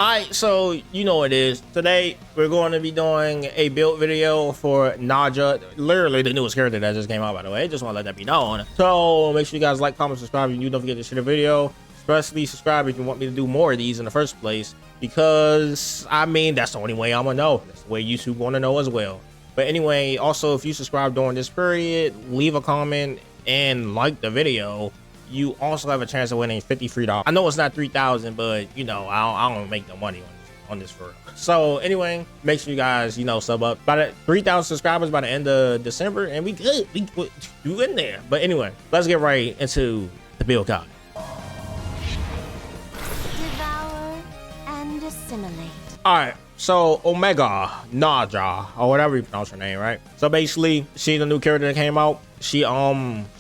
Alright, so you know what it is. Today we're going to be doing a build video for Nadja, literally the newest character that just came out, by the way. Just want to let that be known. So make sure you guys like, comment, subscribe, and you don't forget to share the video. Especially subscribe if you want me to do more of these in the first place, because I mean that's the only way I'm gonna know. That's the way YouTube want to know as well. But anyway, also if you subscribe during this period, leave a comment and like the video, you also have a chance of winning $50 free. I know it's not 3,000, but you know I don't make no money on this for. So anyway, make sure you guys sub up. By the 3,000 subscribers by the end of December, and we good. We in there. But anyway, let's get right into the build guide. Devour and assimilate. All right. So Omega Nadja, or whatever you pronounce her name, right? So basically, she's a new character that came out. She got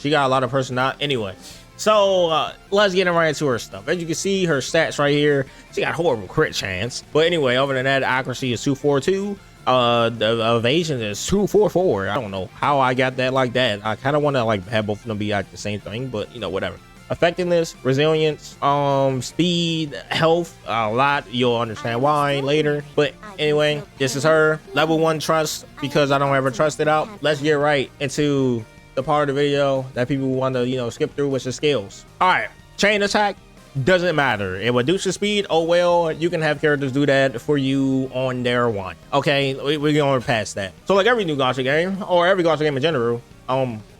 a lot of personality. Anyway. So let's get right into her stuff. As you can see, her stats right here, she got horrible crit chance. But anyway, other than that, accuracy is 242. The evasion is 244. I don't know how I got that like that. I kind of want to like have both of them be like the same thing, but whatever. Effectiveness, resilience, speed, health, a lot. You'll understand why later. But anyway, this is her level 1 trust, because I don't ever trust it out. Let's get right into the part of the video that people want to skip through, which is skills. All right, chain attack doesn't matter. It reduces speed. Oh well, you can have characters do that for you on their one. Okay, we're going past that. So like every new gacha game, or every gacha game in general,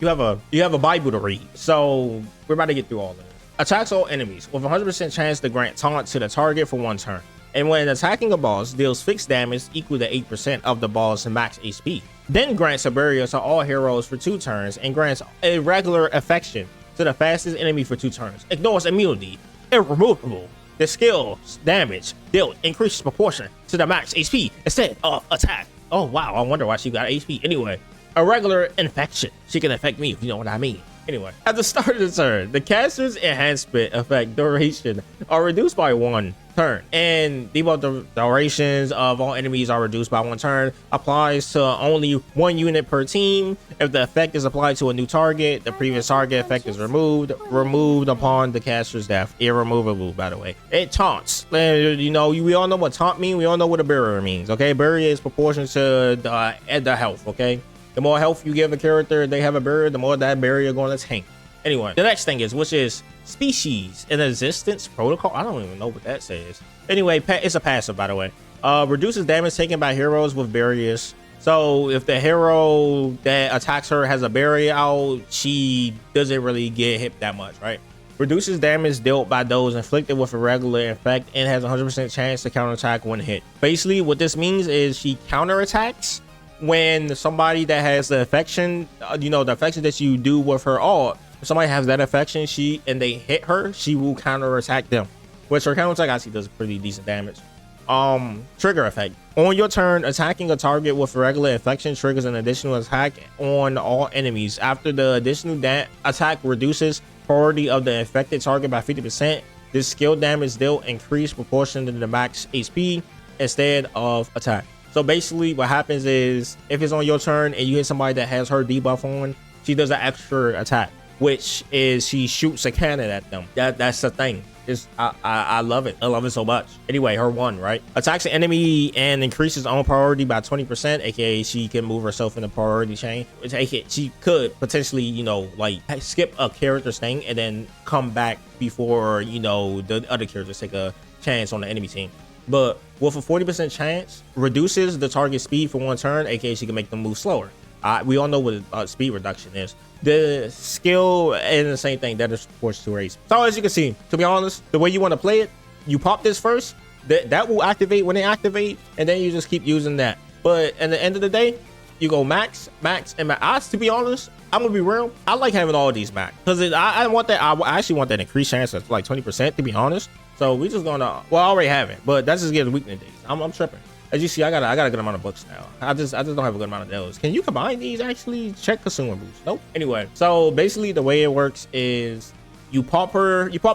you have a Bible to read. So we're about to get through all of this. Attacks all enemies with 100% chance to grant taunt to the target for 1 turn. And when attacking a boss, deals fixed damage equal to 8% of the boss' max HP. Then grants a barrier to all heroes for 2 turns, and grants a regular affection to the fastest enemy for 2 turns. Ignores immunity. Irremovable. The skill's damage dealt increases proportion to the max HP instead of attack. Oh wow, I wonder why she got HP. Anyway, a regular infection. She can affect me, if you know what I mean. Anyway, at the start of the turn, the caster's enhancement effect duration are reduced by 1 turn, and debuff durations of all enemies are reduced by 1 turn. Applies to only 1 unit per team. If the effect is applied to a new target, the previous target effect is removed upon the caster's death. Irremovable, by the way. It taunts. We all know what taunt means. We all know what a barrier means. Okay, barrier is proportional to the health. Okay. The more health you give a character, they have a barrier, the more that barrier going to tank. Anyway, the next thing is, which is species in existence protocol. I don't even know what that says. Anyway, it's a passive, by the way. Reduces damage taken by heroes with barriers. So if the hero that attacks her has a barrier out, she doesn't really get hit that much, right? Reduces damage dealt by those inflicted with a regular effect and has 100% chance to counterattack when hit. Basically, what this means is she counterattacks when somebody that has the affection, the affection that you do with her all, if somebody has that affection, and they hit her, she will counterattack them. Which her counterattack actually does pretty decent damage. Trigger effect. On your turn, attacking a target with regular affection triggers an additional attack on all enemies. After the additional attack reduces priority of the affected target by 50%, this skill damage dealt increase proportion to the max HP instead of attack. So basically what happens is, if it's on your turn and you hit somebody that has her debuff on, she does an extra attack, which is she shoots a cannon at them. That's the thing. I love it. I love it so much. Anyway, her 1, right? Attacks an enemy and increases own priority by 20%, aka she can move herself in the priority chain. She could potentially, like skip a character's thing and then come back before, the other characters take a chance on the enemy team. But with a 40% chance, reduces the target speed for 1 turn, aka she can make them move slower. We all know what speed reduction is. The skill is the same thing, that is forced to race. So as you can see, to be honest, the way you want to play it, you pop this first, that will activate when they activate, and then you just keep using that. But at the end of the day, you go max, and max. To be honest, I'm gonna be real, I like having all these max, because I want that. I actually want that increased chance of like 20%, to be honest. So we just gonna, well, I already have it, but that's just getting weakness days. I'm tripping. As you see, I got a good amount of books now. I just don't have a good amount of those. Can you combine these? Actually, check consumables. Nope. Anyway, so basically the way it works is you pop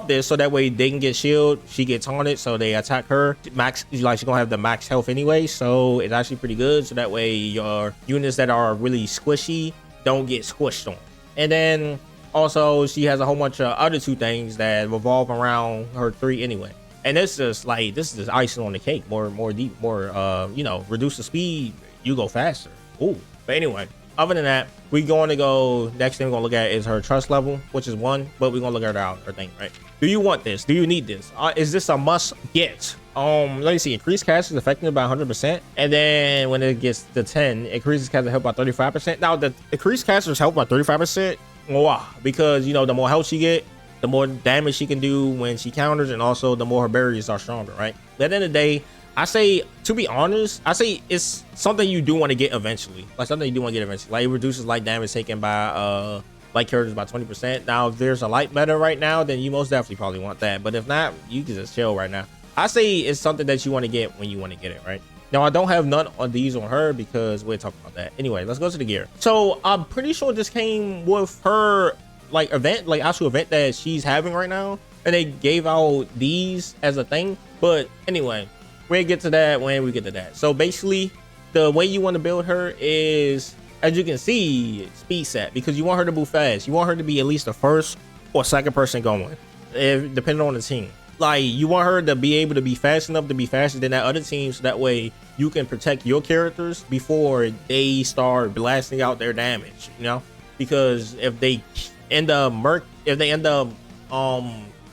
this so that way they can get shield, she gets haunted, so they attack her max. Like, she's gonna have the max health anyway, so it's actually pretty good. So that way your units that are really squishy don't get squished on. And then also she has a whole bunch of other 2 things that revolve around her 3 anyway. And this is just icing on the cake. More deep, more you know, reduce the speed, you go faster. Ooh. But anyway, other than that, we're going to go, next thing we're gonna look at is her trust level, which is 1, but we're gonna look at her thing, right? Do you want this? Do you need this? Is this a must get? Let me see. Increase caster's effectiveness by 100%, and then when it gets to 10, increases caster's health by 35%. Now the increased caster's health by 35%, wow, because you know, the more health she get, the more damage she can do when she counters, and also the more her barriers are stronger, right? But at the end of the day, I say, to be honest, I say it's something you do want to get eventually. Like something you do want to get eventually. Like it reduces light damage taken by light characters by 20%. Now, if there's a light meta right now, then you most definitely probably want that. But if not, you can just chill right now. I say it's something that you want to get when you want to get it, right? Now, I don't have none of these on her because we'll talk about that. Anyway, let's go to the gear. So I'm pretty sure this came with her like event, like actual event that she's having right now. And they gave out these as a thing. But anyway, we'll get to that when we get to that. So basically, the way you want to build her is, as you can see, speed set, because you want her to move fast. You want her to be at least the first or second person going, depending on the team. Like you want her to be able to be fast enough to be faster than that other team, so that way you can protect your characters before they start blasting out their damage, you know? Because if they end up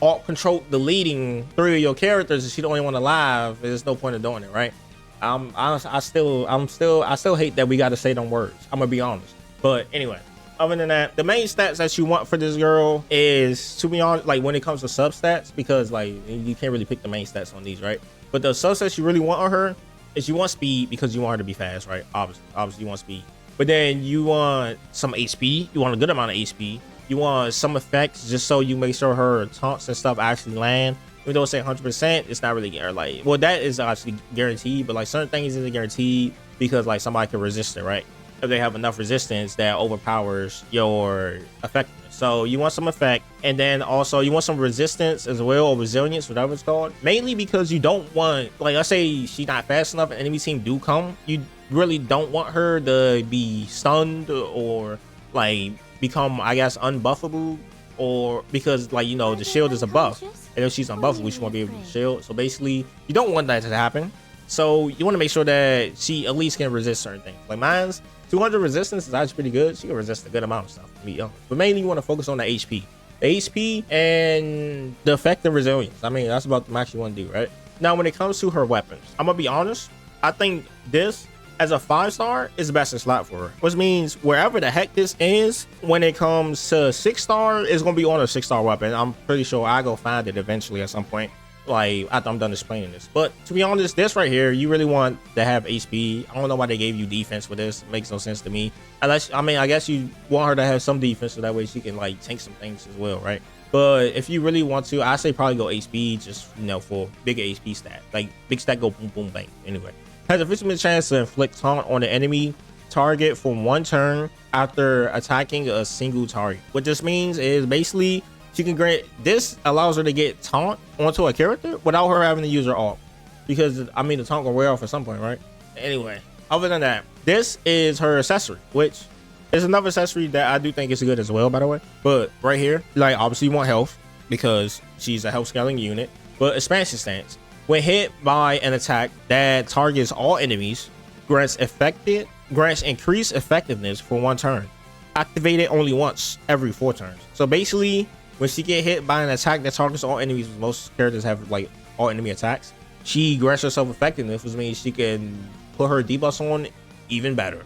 alt control deleting 3 of your characters and she the only one alive, there's no point of doing it, right? I still hate that we got to say them words. I'm gonna be honest. But anyway, other than that, the main stats that you want for this girl is, to be honest, like when it comes to substats, because like you can't really pick the main stats on these, right? But the substats you really want on her is you want speed, because you want her to be fast, right? Obviously you want speed. But then you want some HP. You want a good amount of HP. You want some effects, just so you make sure her taunts and stuff actually land. Even though it's 100%, it's not really guaranteed. Well, that is actually guaranteed, but like certain things isn't guaranteed because like somebody can resist it, right? If they have enough resistance that overpowers your effectiveness. So you want some effect, and then also you want some resistance as well, or resilience, whatever it's called. Mainly because you don't want, like, let's say she's not fast enough and enemy team do come, you really don't want her to be stunned or like become, I guess, unbuffable, or because like, you know, the shield is a buff, and if she's unbuffable, she won't be able to shield. So basically you don't want that to happen. So you want to make sure that she at least can resist certain things. Like mine's 200 resistance is actually pretty good. She can resist a good amount of stuff, to be honest. But mainly you want to focus on the HP. The HP and the effect and resilience. I mean, that's about the max you want to do, right? Now, when it comes to her weapons, I'm going to be honest. I think this, as a 5-star, is the best in slot for her. Which means wherever the heck this is, when it comes to 6-star, it's going to be on a 6-star weapon. I'm pretty sure I go find it eventually at some point, like after I'm done explaining this. But to be honest, this right here, you really want to have HP. I don't know why they gave you defense for this. It makes no sense to me. Unless, I mean, I guess you want her to have some defense so that way she can like tank some things as well, right? But if you really want to, I say probably go HP, just, you know, for bigger HP stat. Like big stat, go boom boom bang. Anyway, has a 50% chance to inflict taunt on the enemy target for 1 turn after attacking a single target. What this means is basically she can grant, this allows her to get taunt onto a character without her having to use her ult, because I mean the taunt will wear off at some point, right? Anyway, other than that, this is her accessory, which is another accessory that I do think is good as well, by the way. But right here, like obviously you want health because she's a health scaling unit. But expansion stance, when hit by an attack that targets all enemies, grants increased effectiveness for 1 turn. Activated only once every 4 turns. So basically, when she get hit by an attack that targets all enemies, most characters have like all enemy attacks, she grants herself effectiveness, which means she can put her debuffs on even better.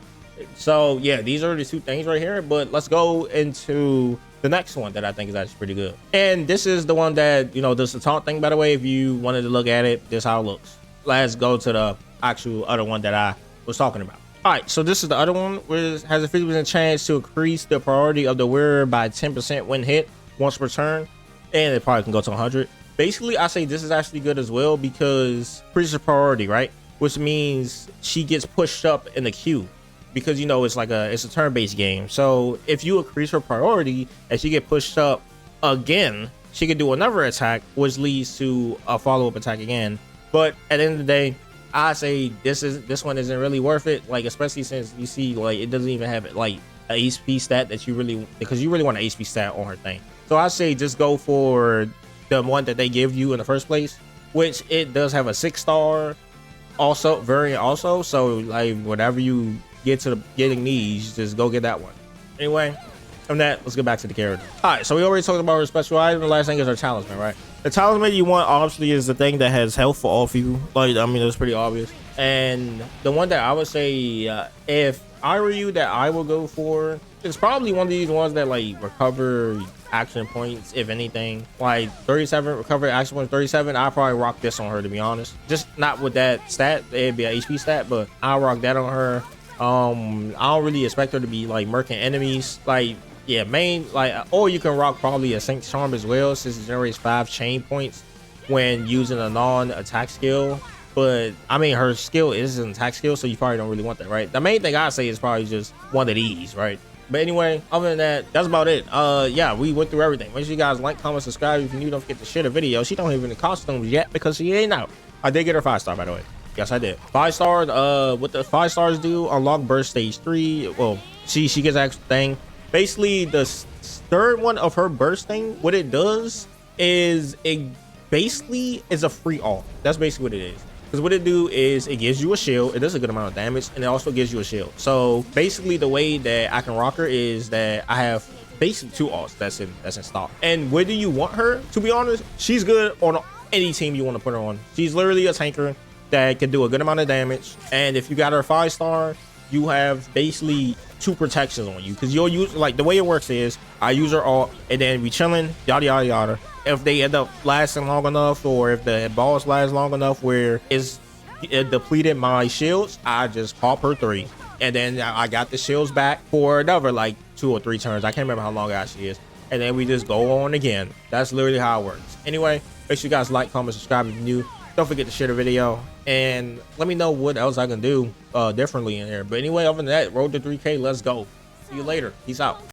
So yeah, these are the 2 things right here. But let's go into the next one that I think is actually pretty good. And this is the one that, you know, does the taunt thing, by the way. If you wanted to look at it, this is how it looks. Let's go to the actual other one that I was talking about. All right, so this is the other one, which has a 50% chance to increase the priority of the wearer by 10% when hit once per turn, and it probably can go to 100. Basically, I say this is actually good as well because increases the priority, right? Which means she gets pushed up in the queue, because, you know, it's a turn-based game. So if you increase her priority and she get pushed up again, she can do another attack, which leads to a follow-up attack again. But at the end of the day, I say this one isn't really worth it, like especially since you see like it doesn't even have like a HP stat that you really, because you really want an HP stat on her thing. So I say just go for the one that they give you in the first place, which it does have a 6-star also variant also. So like whenever you get to getting these, just go get that one. Anyway, from that, let's get back to the character. All right, so we already talked about her special item. The last thing is her talisman, right? The talisman you want obviously is the thing that has health for all people. Like, I mean, it's pretty obvious. And the one that I would say, if I were you, that I would go for, it's probably one of these ones that like recover action points, if anything. Like 37 recover action points, 37. I'll probably rock this on her, to be honest. Just not with that stat. It'd be an HP stat, but I'll rock that on her. I don't really expect her to be like murking enemies. Like, yeah, main, like, or you can rock probably a Sync Charm as well, since it generates 5 chain points when using a non-attack skill. But I mean, her skill is an attack skill, so you probably don't really want that, right? The main thing I say is probably just one of these, right? But anyway, other than that, that's about it. Yeah, we went through everything. Make sure you guys like, comment, subscribe. If you're new, don't forget to share the video. She don't even the costumes yet because she ain't out. I did get her 5-star, by the way. Yes, I did. 5 stars. What the 5 stars do? Unlock burst stage 3. Well, she gets that thing. Basically, the third one of her burst thing, what it does is it basically is a free ult. That's basically what it is. Because what it do is it gives you a shield. It does a good amount of damage, and it also gives you a shield. So basically, the way that I can rock her is that I have basically 2 ults that's in stock. And where do you want her? To be honest, she's good on any team you want to put her on. She's literally a tanker that can do a good amount of damage. And if you got her 5-star, you have basically 2 protections on you, because you'll use, like, the way it works is I use her ult and then we chilling, yada yada yada. If they end up lasting long enough, or if the boss lasts long enough where it depleted my shields, I just pop her 3, and then I got the shields back for another like 2 or 3 turns. I can't remember how long it actually is, and then we just go on again. That's literally how it works. Anyway, make sure you guys like, comment, subscribe if you're new. Don't forget to share the video, and let me know what else I can do differently in here. But anyway, other than that, road to 3K. Let's go. See you later. Peace out.